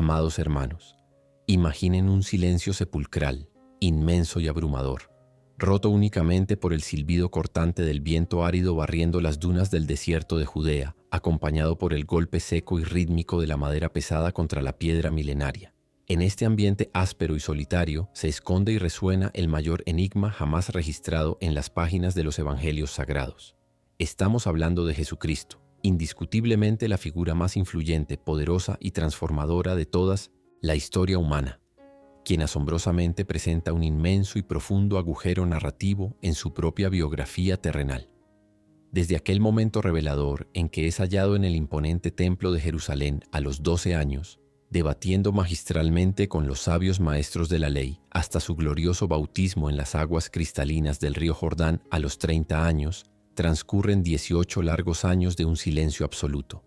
Amados hermanos, imaginen un silencio sepulcral, inmenso y abrumador, roto únicamente por el silbido cortante del viento árido barriendo las dunas del desierto de Judea, acompañado por el golpe seco y rítmico de la madera pesada contra la piedra milenaria. En este ambiente áspero y solitario se esconde y resuena el mayor enigma jamás registrado en las páginas de los evangelios sagrados. Estamos hablando de Jesucristo, indiscutiblemente la figura más influyente, poderosa y transformadora de todas la historia humana, quien asombrosamente presenta un inmenso y profundo agujero narrativo en su propia biografía terrenal. Desde aquel momento revelador en que es hallado en el imponente templo de Jerusalén a los 12 años, debatiendo magistralmente con los sabios maestros de la ley, hasta su glorioso bautismo en las aguas cristalinas del río Jordán a los 30 años, transcurren 18 largos años de un silencio absoluto.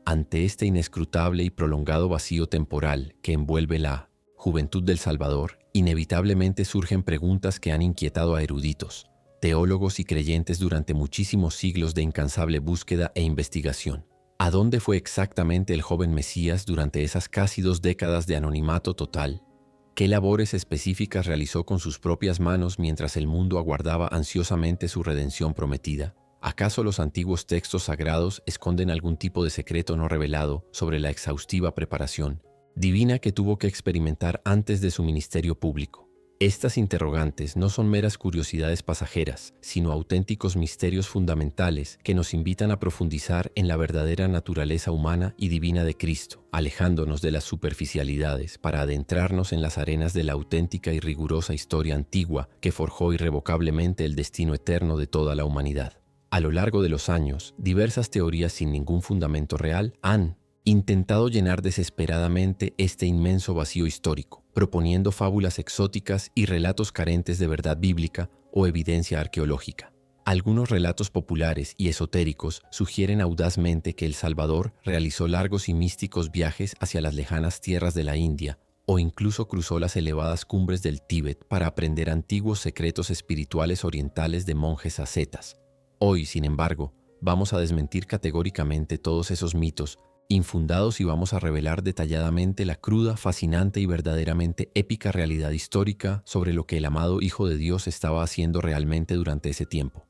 Ante este inescrutable y prolongado vacío temporal que envuelve la juventud del Salvador, inevitablemente surgen preguntas que han inquietado a eruditos, teólogos y creyentes durante muchísimos siglos de incansable búsqueda e investigación. ¿A dónde fue exactamente el joven Mesías durante esas casi 2 décadas de anonimato total? ¿Qué labores específicas realizó con sus propias manos mientras el mundo aguardaba ansiosamente su redención prometida? ¿Acaso los antiguos textos sagrados esconden algún tipo de secreto no revelado sobre la exhaustiva preparación divina que tuvo que experimentar antes de su ministerio público? Estas interrogantes no son meras curiosidades pasajeras, sino auténticos misterios fundamentales que nos invitan a profundizar en la verdadera naturaleza humana y divina de Cristo, alejándonos de las superficialidades para adentrarnos en las arenas de la auténtica y rigurosa historia antigua que forjó irrevocablemente el destino eterno de toda la humanidad. A lo largo de los años, diversas teorías sin ningún fundamento real han intentado llenar desesperadamente este inmenso vacío histórico, proponiendo fábulas exóticas y relatos carentes de verdad bíblica o evidencia arqueológica. Algunos relatos populares y esotéricos sugieren audazmente que el Salvador realizó largos y místicos viajes hacia las lejanas tierras de la India o incluso cruzó las elevadas cumbres del Tíbet para aprender antiguos secretos espirituales orientales de monjes ascetas. Hoy, sin embargo, vamos a desmentir categóricamente todos esos mitos infundados y vamos a revelar detalladamente la cruda, fascinante y verdaderamente épica realidad histórica sobre lo que el amado Hijo de Dios estaba haciendo realmente durante ese tiempo.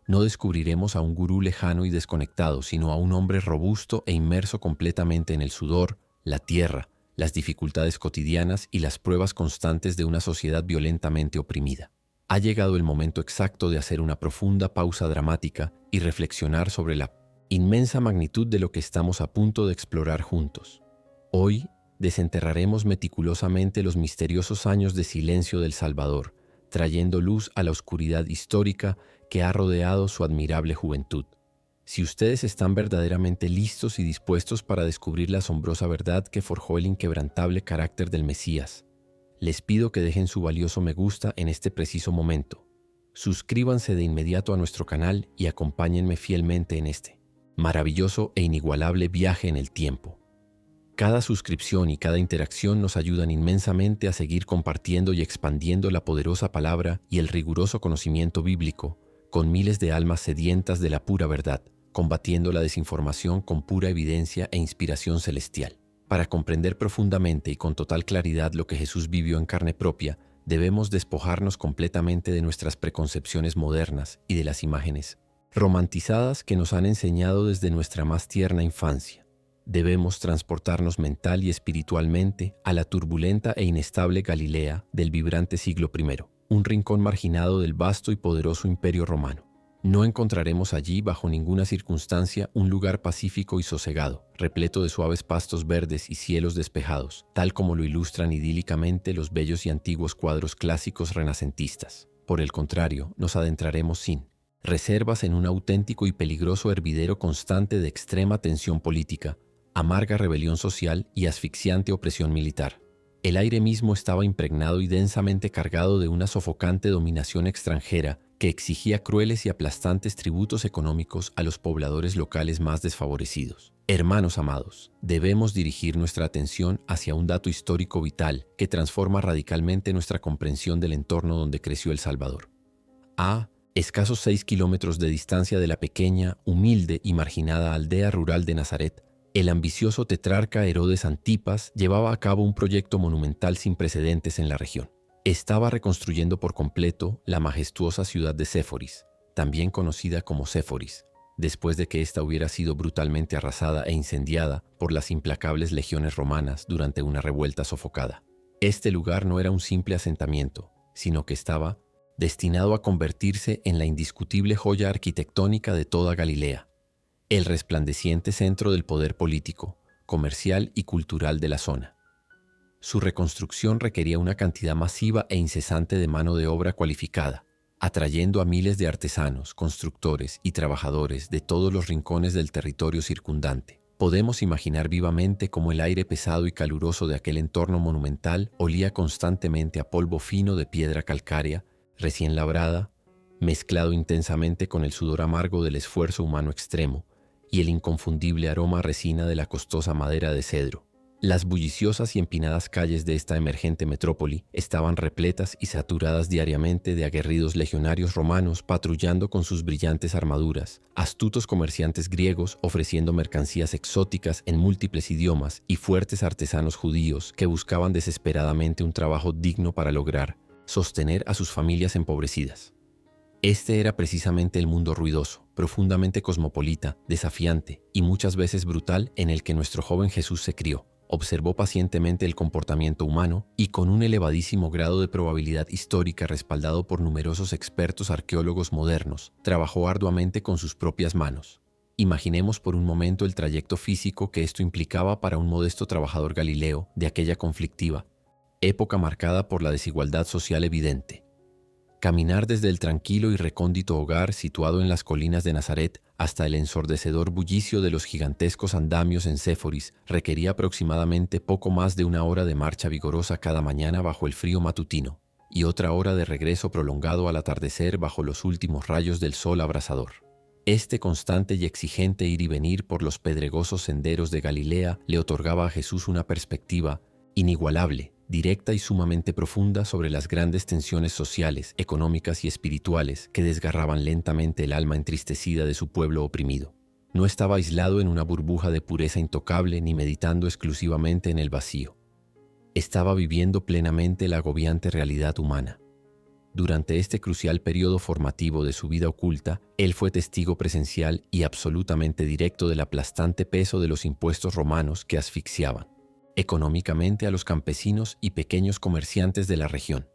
No descubriremos a un gurú lejano y desconectado, sino a un hombre robusto e inmerso completamente en el sudor, la tierra, las dificultades cotidianas y las pruebas constantes de una sociedad violentamente oprimida. Ha llegado el momento exacto de hacer una profunda pausa dramática y reflexionar sobre la inmensa magnitud de lo que estamos a punto de explorar juntos. Hoy desenterraremos meticulosamente los misteriosos años de silencio del Salvador, trayendo luz a la oscuridad histórica que ha rodeado su admirable juventud. Si ustedes están verdaderamente listos y dispuestos para descubrir la asombrosa verdad que forjó el inquebrantable carácter del Mesías, les pido que dejen su valioso me gusta en este preciso momento. Suscríbanse de inmediato a nuestro canal y acompáñenme fielmente en este maravilloso e inigualable viaje en el tiempo. Cada suscripción y cada interacción nos ayudan inmensamente a seguir compartiendo y expandiendo la poderosa palabra y el riguroso conocimiento bíblico con miles de almas sedientas de la pura verdad, combatiendo la desinformación con pura evidencia e inspiración celestial. Para comprender profundamente y con total claridad lo que Jesús vivió en carne propia, debemos despojarnos completamente de nuestras preconcepciones modernas y de las imágenes romantizadas que nos han enseñado desde nuestra más tierna infancia. Debemos transportarnos mental y espiritualmente a la turbulenta e inestable Galilea del vibrante siglo I, un rincón marginado del vasto y poderoso imperio romano. No encontraremos allí bajo ninguna circunstancia un lugar pacífico y sosegado, repleto de suaves pastos verdes y cielos despejados, tal como lo ilustran idílicamente los bellos y antiguos cuadros clásicos renacentistas. Por el contrario, nos adentraremos sin reservas en un auténtico y peligroso hervidero constante de extrema tensión política, amarga rebelión social y asfixiante opresión militar. El aire mismo estaba impregnado y densamente cargado de una sofocante dominación extranjera que exigía crueles y aplastantes tributos económicos a los pobladores locales más desfavorecidos. Hermanos amados, debemos dirigir nuestra atención hacia un dato histórico vital que transforma radicalmente nuestra comprensión del entorno donde creció el Salvador. A escasos 6 kilómetros de distancia de la pequeña, humilde y marginada aldea rural de Nazaret, El ambicioso tetrarca Herodes Antipas llevaba a cabo un proyecto monumental sin precedentes en la región. Estaba reconstruyendo por completo la majestuosa ciudad de Séforis, también conocida como Séforis, después de que ésta hubiera sido brutalmente arrasada e incendiada por las implacables legiones romanas durante una revuelta sofocada. Este lugar no era un simple asentamiento, sino que estaba destinado a convertirse en la indiscutible joya arquitectónica de toda Galilea, el resplandeciente centro del poder político, comercial y cultural de la zona. Su reconstrucción requería una cantidad masiva e incesante de mano de obra cualificada, atrayendo a miles de artesanos, constructores y trabajadores de todos los rincones del territorio circundante. Podemos imaginar vivamente cómo el aire pesado y caluroso de aquel entorno monumental olía constantemente a polvo fino de piedra calcárea, recién labrada, mezclado intensamente con el sudor amargo del esfuerzo humano extremo y el inconfundible aroma a resina de la costosa madera de cedro. Las bulliciosas y empinadas calles de esta emergente metrópoli estaban repletas y saturadas diariamente de aguerridos legionarios romanos patrullando con sus brillantes armaduras, astutos comerciantes griegos ofreciendo mercancías exóticas en múltiples idiomas y fuertes artesanos judíos que buscaban desesperadamente un trabajo digno para lograr sostener a sus familias empobrecidas. Este era precisamente el mundo ruidoso, profundamente cosmopolita, desafiante y muchas veces brutal en el que nuestro joven Jesús se crió. Observó pacientemente el comportamiento humano y con un elevadísimo grado de probabilidad histórica respaldado por numerosos expertos arqueólogos modernos, trabajó arduamente con sus propias manos. Imaginemos por un momento el trayecto físico que esto implicaba para un modesto trabajador galileo de aquella conflictiva época marcada por la desigualdad social evidente. Caminar desde el tranquilo y recóndito hogar situado en las colinas de Nazaret hasta el ensordecedor bullicio de los gigantescos andamios en Séforis requería aproximadamente poco más de una hora de marcha vigorosa cada mañana bajo el frío matutino y otra hora de regreso prolongado al atardecer bajo los últimos rayos del sol abrasador. Este constante y exigente ir y venir por los pedregosos senderos de Galilea le otorgaba a Jesús una perspectiva inigualable, directa y sumamente profunda sobre las grandes tensiones sociales, económicas y espirituales que desgarraban lentamente el alma entristecida de su pueblo oprimido. No estaba aislado en una burbuja de pureza intocable ni meditando exclusivamente en el vacío. Estaba viviendo plenamente la agobiante realidad humana. Durante este crucial periodo formativo de su vida oculta, él fue testigo presencial y absolutamente directo del aplastante peso de los impuestos romanos que asfixiaban económicamente a los campesinos y pequeños comerciantes de la región.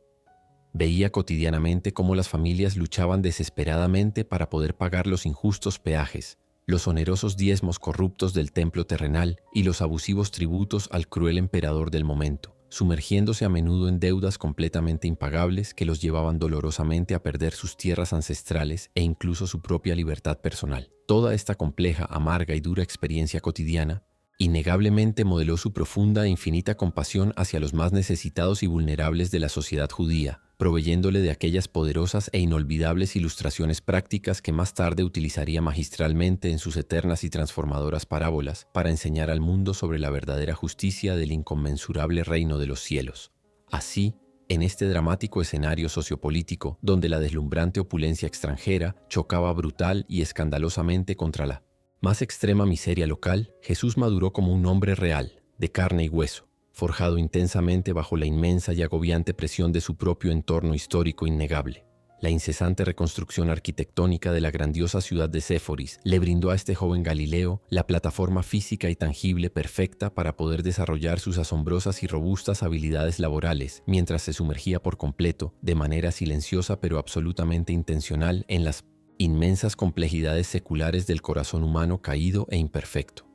Veía cotidianamente cómo las familias luchaban desesperadamente para poder pagar los injustos peajes, los onerosos diezmos corruptos del templo terrenal y los abusivos tributos al cruel emperador del momento, sumergiéndose a menudo en deudas completamente impagables que los llevaban dolorosamente a perder sus tierras ancestrales e incluso su propia libertad personal. Toda esta compleja, amarga y dura experiencia cotidiana innegablemente modeló su profunda e infinita compasión hacia los más necesitados y vulnerables de la sociedad judía, proveyéndole de aquellas poderosas e inolvidables ilustraciones prácticas que más tarde utilizaría magistralmente en sus eternas y transformadoras parábolas para enseñar al mundo sobre la verdadera justicia del inconmensurable reino de los cielos. Así, en este dramático escenario sociopolítico, donde la deslumbrante opulencia extranjera chocaba brutal y escandalosamente contra la más extrema miseria local, Jesús maduró como un hombre real, de carne y hueso, forjado intensamente bajo la inmensa y agobiante presión de su propio entorno histórico innegable. La incesante reconstrucción arquitectónica de la grandiosa ciudad de Séforis le brindó a este joven Galileo la plataforma física y tangible perfecta para poder desarrollar sus asombrosas y robustas habilidades laborales, mientras se sumergía por completo, de manera silenciosa pero absolutamente intencional, en las inmensas complejidades seculares del corazón humano caído e imperfecto.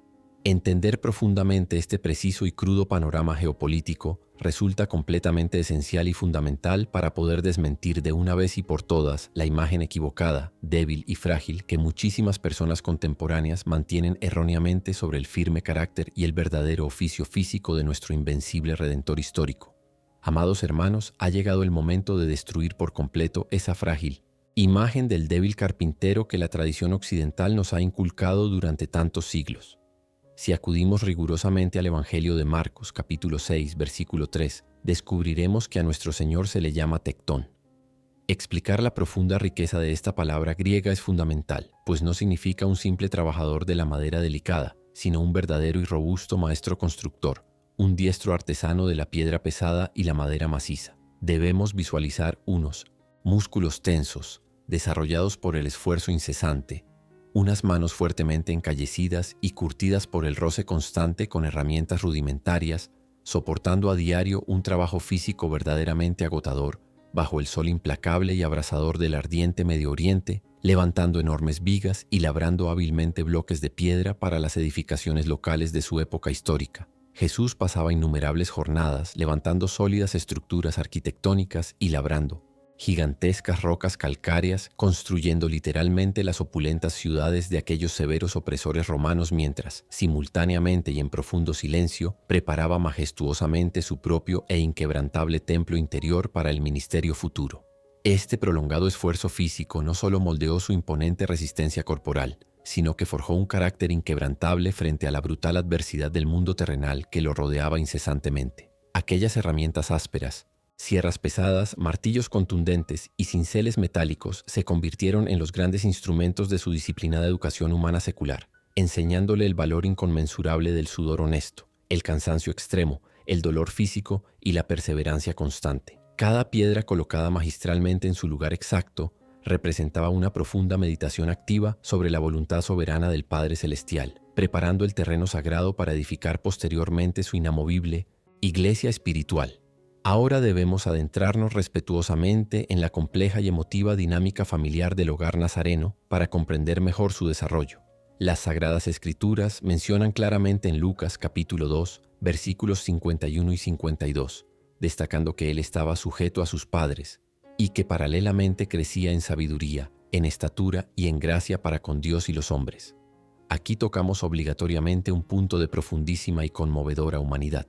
Entender profundamente este preciso y crudo panorama geopolítico resulta completamente esencial y fundamental para poder desmentir de una vez y por todas la imagen equivocada, débil y frágil que muchísimas personas contemporáneas mantienen erróneamente sobre el firme carácter y el verdadero oficio físico de nuestro invencible Redentor histórico. Amados hermanos, ha llegado el momento de destruir por completo esa frágil imagen del débil carpintero que la tradición occidental nos ha inculcado durante tantos siglos. Si acudimos rigurosamente al Evangelio de Marcos, capítulo 6, versículo 3, descubriremos que a nuestro Señor se le llama Tectón. Explicar la profunda riqueza de esta palabra griega es fundamental, pues no significa un simple trabajador de la madera delicada, sino un verdadero y robusto maestro constructor, un diestro artesano de la piedra pesada y la madera maciza. Debemos visualizar unos músculos tensos, desarrollados por el esfuerzo incesante, unas manos fuertemente encallecidas y curtidas por el roce constante con herramientas rudimentarias, soportando a diario un trabajo físico verdaderamente agotador, bajo el sol implacable y abrasador del ardiente Medio Oriente, levantando enormes vigas y labrando hábilmente bloques de piedra para las edificaciones locales de su época histórica. Jesús pasaba innumerables jornadas levantando sólidas estructuras arquitectónicas y labrando gigantescas rocas calcáreas, construyendo literalmente las opulentas ciudades de aquellos severos opresores romanos mientras, simultáneamente y en profundo silencio, preparaba majestuosamente su propio e inquebrantable templo interior para el ministerio futuro. Este prolongado esfuerzo físico no solo moldeó su imponente resistencia corporal, sino que forjó un carácter inquebrantable frente a la brutal adversidad del mundo terrenal que lo rodeaba incesantemente. Aquellas herramientas ásperas, sierras pesadas, martillos contundentes y cinceles metálicos se convirtieron en los grandes instrumentos de su disciplinada educación humana secular, enseñándole el valor inconmensurable del sudor honesto, el cansancio extremo, el dolor físico y la perseverancia constante. Cada piedra colocada magistralmente en su lugar exacto representaba una profunda meditación activa sobre la voluntad soberana del Padre Celestial, preparando el terreno sagrado para edificar posteriormente su inamovible iglesia espiritual. Ahora debemos adentrarnos respetuosamente en la compleja y emotiva dinámica familiar del hogar nazareno para comprender mejor su desarrollo. Las Sagradas Escrituras mencionan claramente en Lucas capítulo 2, versículos 51 y 52, destacando que él estaba sujeto a sus padres y que paralelamente crecía en sabiduría, en estatura y en gracia para con Dios y los hombres. Aquí tocamos obligatoriamente un punto de profundísima y conmovedora humanidad: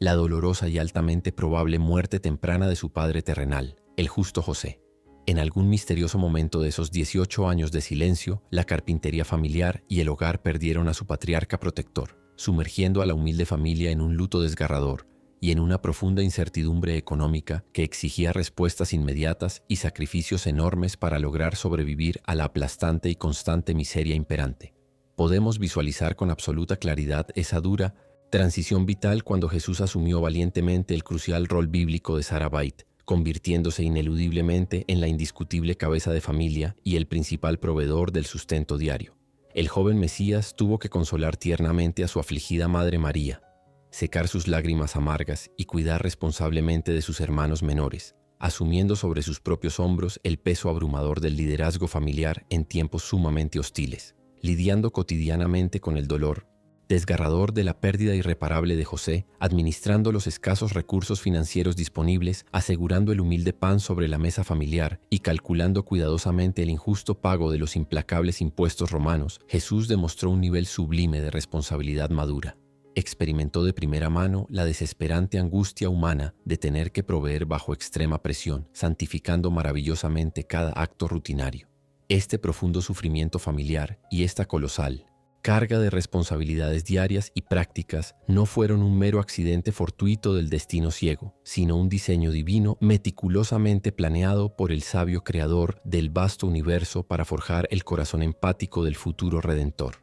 la dolorosa y altamente probable muerte temprana de su padre terrenal, el justo José. En algún misterioso momento de esos 18 años de silencio, la carpintería familiar y el hogar perdieron a su patriarca protector, sumergiendo a la humilde familia en un luto desgarrador y en una profunda incertidumbre económica que exigía respuestas inmediatas y sacrificios enormes para lograr sobrevivir a la aplastante y constante miseria imperante. Podemos visualizar con absoluta claridad esa dura transición vital cuando Jesús asumió valientemente el crucial rol bíblico de Sarabait, convirtiéndose ineludiblemente en la indiscutible cabeza de familia y el principal proveedor del sustento diario. El joven Mesías tuvo que consolar tiernamente a su afligida madre María, secar sus lágrimas amargas y cuidar responsablemente de sus hermanos menores, asumiendo sobre sus propios hombros el peso abrumador del liderazgo familiar en tiempos sumamente hostiles, lidiando cotidianamente con el dolor desgarrador de la pérdida irreparable de José, administrando los escasos recursos financieros disponibles, asegurando el humilde pan sobre la mesa familiar y calculando cuidadosamente el injusto pago de los implacables impuestos romanos. Jesús demostró un nivel sublime de responsabilidad madura. Experimentó de primera mano la desesperante angustia humana de tener que proveer bajo extrema presión, santificando maravillosamente cada acto rutinario. Este profundo sufrimiento familiar y esta colosal carga de responsabilidades diarias y prácticas no fueron un mero accidente fortuito del destino ciego, sino un diseño divino meticulosamente planeado por el sabio creador del vasto universo para forjar el corazón empático del futuro Redentor.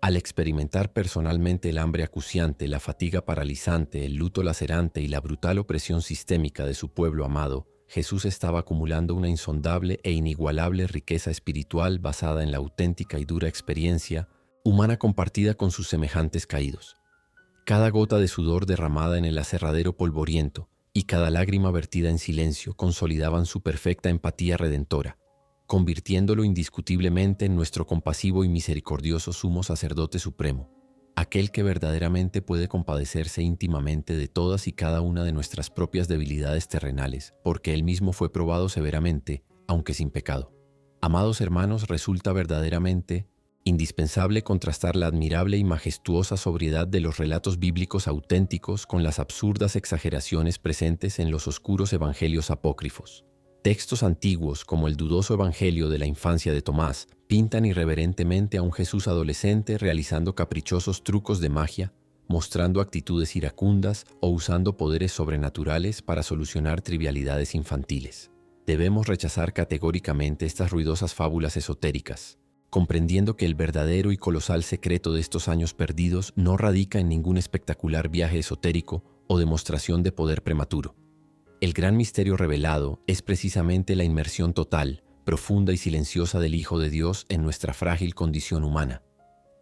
Al experimentar personalmente el hambre acuciante, la fatiga paralizante, el luto lacerante y la brutal opresión sistémica de su pueblo amado, Jesús estaba acumulando una insondable e inigualable riqueza espiritual basada en la auténtica y dura experiencia humana compartida con sus semejantes caídos. Cada gota de sudor derramada en el aserradero polvoriento y cada lágrima vertida en silencio consolidaban su perfecta empatía redentora, convirtiéndolo indiscutiblemente en nuestro compasivo y misericordioso sumo sacerdote supremo, aquel que verdaderamente puede compadecerse íntimamente de todas y cada una de nuestras propias debilidades terrenales, porque él mismo fue probado severamente, aunque sin pecado. Amados hermanos, resulta verdaderamente indispensable contrastar la admirable y majestuosa sobriedad de los relatos bíblicos auténticos con las absurdas exageraciones presentes en los oscuros evangelios apócrifos. Textos antiguos, como el dudoso evangelio de la infancia de Tomás, pintan irreverentemente a un Jesús adolescente realizando caprichosos trucos de magia, mostrando actitudes iracundas o usando poderes sobrenaturales para solucionar trivialidades infantiles. Debemos rechazar categóricamente estas ruidosas fábulas esotéricas, comprendiendo que el verdadero y colosal secreto de estos años perdidos no radica en ningún espectacular viaje esotérico o demostración de poder prematuro. El gran misterio revelado es precisamente la inmersión total, profunda y silenciosa del Hijo de Dios en nuestra frágil condición humana,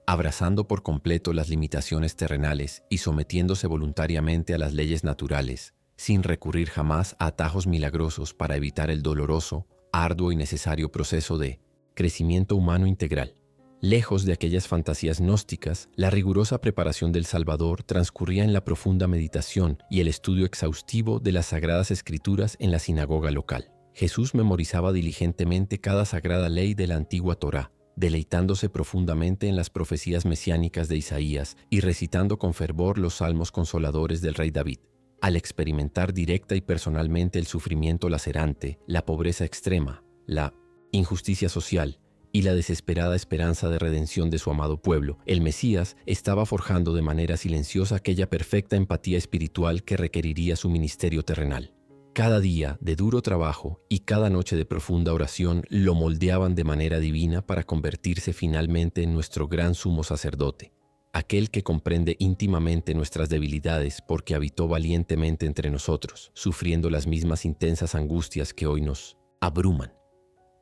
abrazando por completo las limitaciones terrenales y sometiéndose voluntariamente a las leyes naturales, sin recurrir jamás a atajos milagrosos para evitar el doloroso, arduo y necesario proceso de crecimiento humano integral. Lejos de aquellas fantasías gnósticas, la rigurosa preparación del Salvador transcurría en la profunda meditación y el estudio exhaustivo de las Sagradas Escrituras en la sinagoga local. Jesús memorizaba diligentemente cada sagrada ley de la antigua Torá, deleitándose profundamente en las profecías mesiánicas de Isaías y recitando con fervor los salmos consoladores del rey David. Al experimentar directa y personalmente el sufrimiento lacerante, la pobreza extrema, la injusticia social y la desesperada esperanza de redención de su amado pueblo, el Mesías estaba forjando de manera silenciosa aquella perfecta empatía espiritual que requeriría su ministerio terrenal. Cada día de duro trabajo y cada noche de profunda oración lo moldeaban de manera divina para convertirse finalmente en nuestro gran sumo sacerdote, aquel que comprende íntimamente nuestras debilidades porque habitó valientemente entre nosotros, sufriendo las mismas intensas angustias que hoy nos abruman.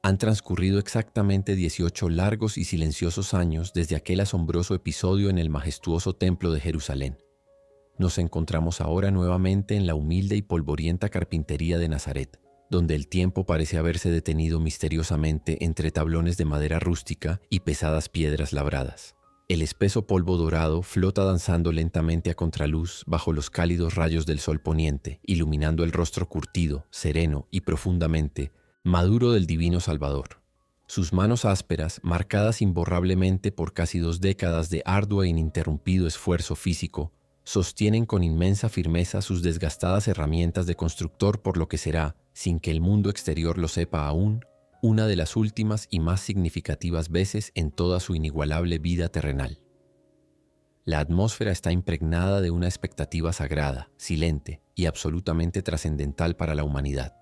Han transcurrido exactamente 18 largos y silenciosos años desde aquel asombroso episodio en el majestuoso templo de Jerusalén. Nos encontramos ahora nuevamente en la humilde y polvorienta carpintería de Nazaret, donde el tiempo parece haberse detenido misteriosamente entre tablones de madera rústica y pesadas piedras labradas. El espeso polvo dorado flota danzando lentamente a contraluz bajo los cálidos rayos del sol poniente, iluminando el rostro curtido, sereno y profundamente maduro del divino Salvador. Sus manos ásperas, marcadas imborrablemente por casi 2 décadas de arduo e ininterrumpido esfuerzo físico, sostienen con inmensa firmeza sus desgastadas herramientas de constructor por lo que será, sin que el mundo exterior lo sepa aún, una de las últimas y más significativas veces en toda su inigualable vida terrenal. La atmósfera está impregnada de una expectativa sagrada, silente y absolutamente trascendental para la humanidad.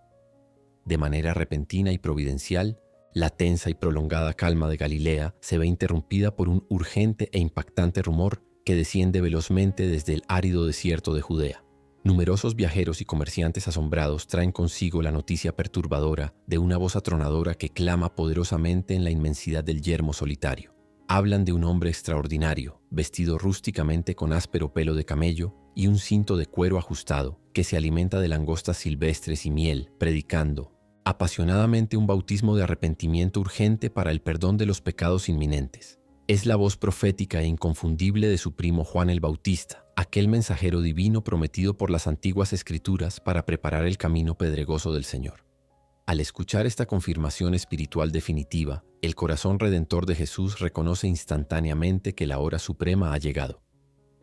De manera repentina y providencial, la tensa y prolongada calma de Galilea se ve interrumpida por un urgente e impactante rumor que desciende velozmente desde el árido desierto de Judea. Numerosos viajeros y comerciantes asombrados traen consigo la noticia perturbadora de una voz atronadora que clama poderosamente en la inmensidad del yermo solitario. Hablan de un hombre extraordinario, vestido rústicamente con áspero pelo de camello y un cinto de cuero ajustado, que se alimenta de langostas silvestres y miel, predicando apasionadamente un bautismo de arrepentimiento urgente para el perdón de los pecados inminentes. Es la voz profética e inconfundible de su primo Juan el Bautista, aquel mensajero divino prometido por las antiguas escrituras para preparar el camino pedregoso del Señor. Al escuchar esta confirmación espiritual definitiva, el corazón redentor de Jesús reconoce instantáneamente que la hora suprema ha llegado.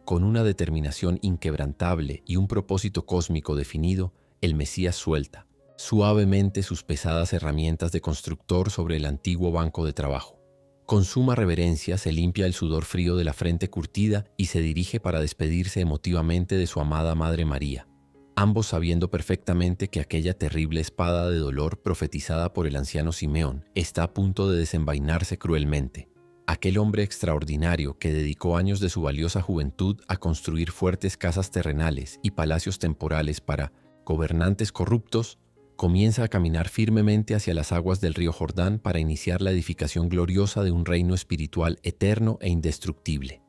Con una determinación inquebrantable y un propósito cósmico definido, el Mesías suelta suavemente sus pesadas herramientas de constructor sobre el antiguo banco de trabajo. Con suma reverencia se limpia el sudor frío de la frente curtida y se dirige para despedirse emotivamente de su amada Madre María, ambos sabiendo perfectamente que aquella terrible espada de dolor profetizada por el anciano Simeón está a punto de desenvainarse cruelmente. Aquel hombre extraordinario que dedicó años de su valiosa juventud a construir fuertes casas terrenales y palacios temporales para gobernantes corruptos, comienza a caminar firmemente hacia las aguas del río Jordán para iniciar la edificación gloriosa de un reino espiritual eterno e indestructible.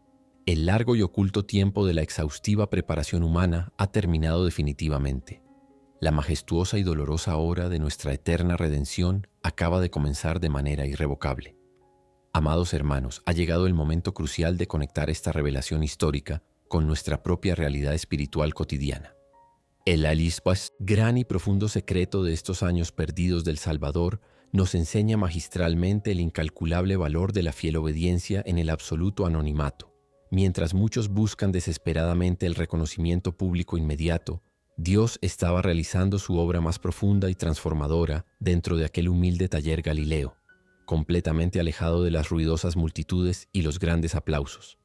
El largo y oculto tiempo de la exhaustiva preparación humana ha terminado definitivamente. La majestuosa y dolorosa hora de nuestra eterna redención acaba de comenzar de manera irrevocable. Amados hermanos, ha llegado el momento crucial de conectar esta revelación histórica con nuestra propia realidad espiritual cotidiana. El alispas, gran y profundo secreto de estos años perdidos del Salvador, nos enseña magistralmente el incalculable valor de la fiel obediencia en el absoluto anonimato. Mientras muchos buscan desesperadamente el reconocimiento público inmediato, Dios estaba realizando su obra más profunda y transformadora dentro de aquel humilde taller galileo, completamente alejado de las ruidosas multitudes y los grandes aplausos.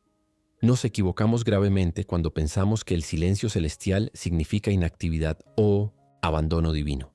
Nos equivocamos gravemente cuando pensamos que el silencio celestial significa inactividad o abandono divino.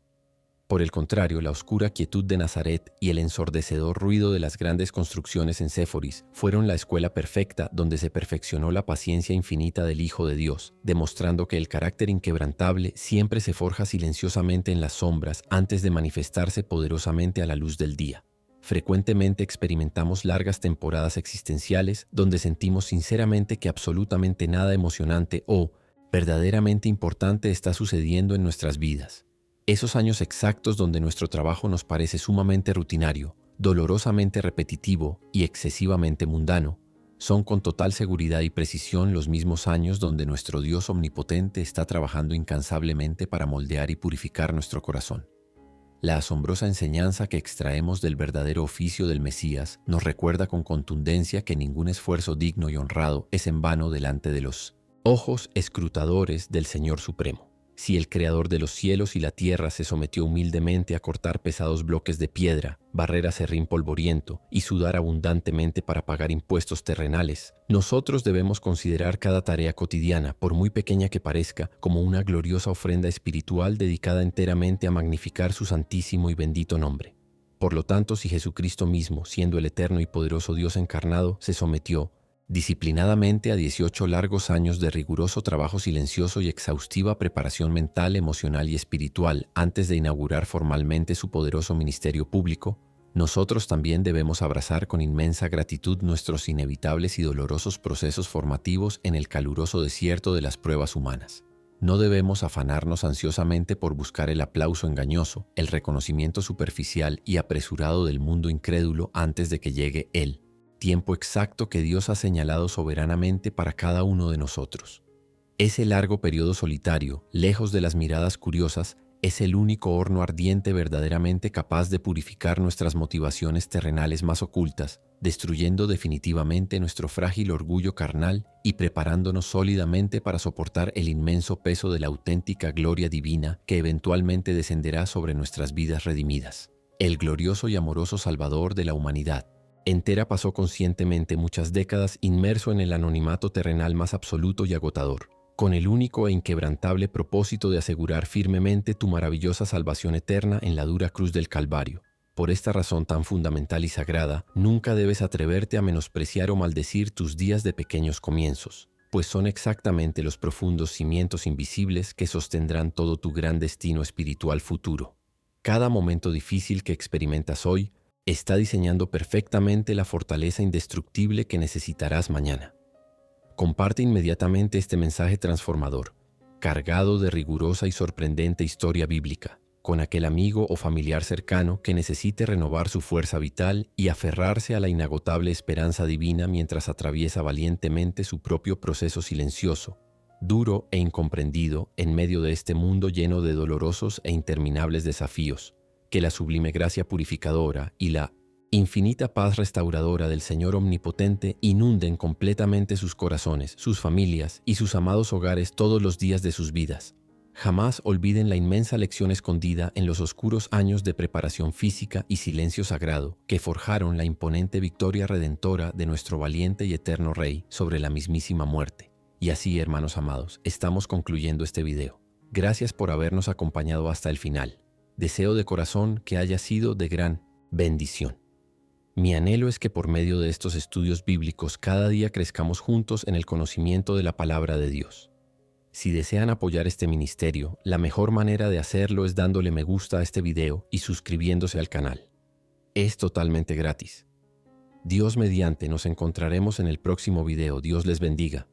Por el contrario, la oscura quietud de Nazaret y el ensordecedor ruido de las grandes construcciones en Séforis fueron la escuela perfecta donde se perfeccionó la paciencia infinita del Hijo de Dios, demostrando que el carácter inquebrantable siempre se forja silenciosamente en las sombras antes de manifestarse poderosamente a la luz del día. Frecuentemente experimentamos largas temporadas existenciales donde sentimos sinceramente que absolutamente nada emocionante o verdaderamente importante está sucediendo en nuestras vidas. Esos años exactos donde nuestro trabajo nos parece sumamente rutinario, dolorosamente repetitivo y excesivamente mundano, son con total seguridad y precisión los mismos años donde nuestro Dios omnipotente está trabajando incansablemente para moldear y purificar nuestro corazón. La asombrosa enseñanza que extraemos del verdadero oficio del Mesías nos recuerda con contundencia que ningún esfuerzo digno y honrado es en vano delante de los ojos escrutadores del Señor Supremo. Si el Creador de los cielos y la tierra se sometió humildemente a cortar pesados bloques de piedra, barrer aserrín polvoriento y sudar abundantemente para pagar impuestos terrenales, nosotros debemos considerar cada tarea cotidiana, por muy pequeña que parezca, como una gloriosa ofrenda espiritual dedicada enteramente a magnificar su santísimo y bendito nombre. Por lo tanto, si Jesucristo mismo, siendo el eterno y poderoso Dios encarnado, se sometió disciplinadamente a 18 largos años de riguroso trabajo silencioso y exhaustiva preparación mental, emocional y espiritual antes de inaugurar formalmente su poderoso ministerio público, nosotros también debemos abrazar con inmensa gratitud nuestros inevitables y dolorosos procesos formativos en el caluroso desierto de las pruebas humanas. No debemos afanarnos ansiosamente por buscar el aplauso engañoso, el reconocimiento superficial y apresurado del mundo incrédulo antes de que llegue Él, tiempo exacto que Dios ha señalado soberanamente para cada uno de nosotros. Ese largo periodo solitario, lejos de las miradas curiosas, es el único horno ardiente verdaderamente capaz de purificar nuestras motivaciones terrenales más ocultas, destruyendo definitivamente nuestro frágil orgullo carnal y preparándonos sólidamente para soportar el inmenso peso de la auténtica gloria divina que eventualmente descenderá sobre nuestras vidas redimidas. El glorioso y amoroso Salvador de la humanidad entera pasó conscientemente muchas décadas inmerso en el anonimato terrenal más absoluto y agotador, con el único e inquebrantable propósito de asegurar firmemente tu maravillosa salvación eterna en la dura cruz del Calvario. Por esta razón tan fundamental y sagrada, nunca debes atreverte a menospreciar o maldecir tus días de pequeños comienzos, pues son exactamente los profundos cimientos invisibles que sostendrán todo tu gran destino espiritual futuro. Cada momento difícil que experimentas hoy está diseñando perfectamente la fortaleza indestructible que necesitarás mañana. Comparte inmediatamente este mensaje transformador, cargado de rigurosa y sorprendente historia bíblica, con aquel amigo o familiar cercano que necesite renovar su fuerza vital y aferrarse a la inagotable esperanza divina mientras atraviesa valientemente su propio proceso silencioso, duro e incomprendido en medio de este mundo lleno de dolorosos e interminables desafíos. Que la sublime gracia purificadora y la infinita paz restauradora del Señor Omnipotente inunden completamente sus corazones, sus familias y sus amados hogares todos los días de sus vidas. Jamás olviden la inmensa lección escondida en los oscuros años de preparación física y silencio sagrado que forjaron la imponente victoria redentora de nuestro valiente y eterno Rey sobre la mismísima muerte. Y así, hermanos amados, estamos concluyendo este video. Gracias por habernos acompañado hasta el final. Deseo de corazón que haya sido de gran bendición. Mi anhelo es que por medio de estos estudios bíblicos cada día crezcamos juntos en el conocimiento de la palabra de Dios. Si desean apoyar este ministerio, la mejor manera de hacerlo es dándole me gusta a este video y suscribiéndose al canal. Es totalmente gratis. Dios mediante nos encontraremos en el próximo video. Dios les bendiga.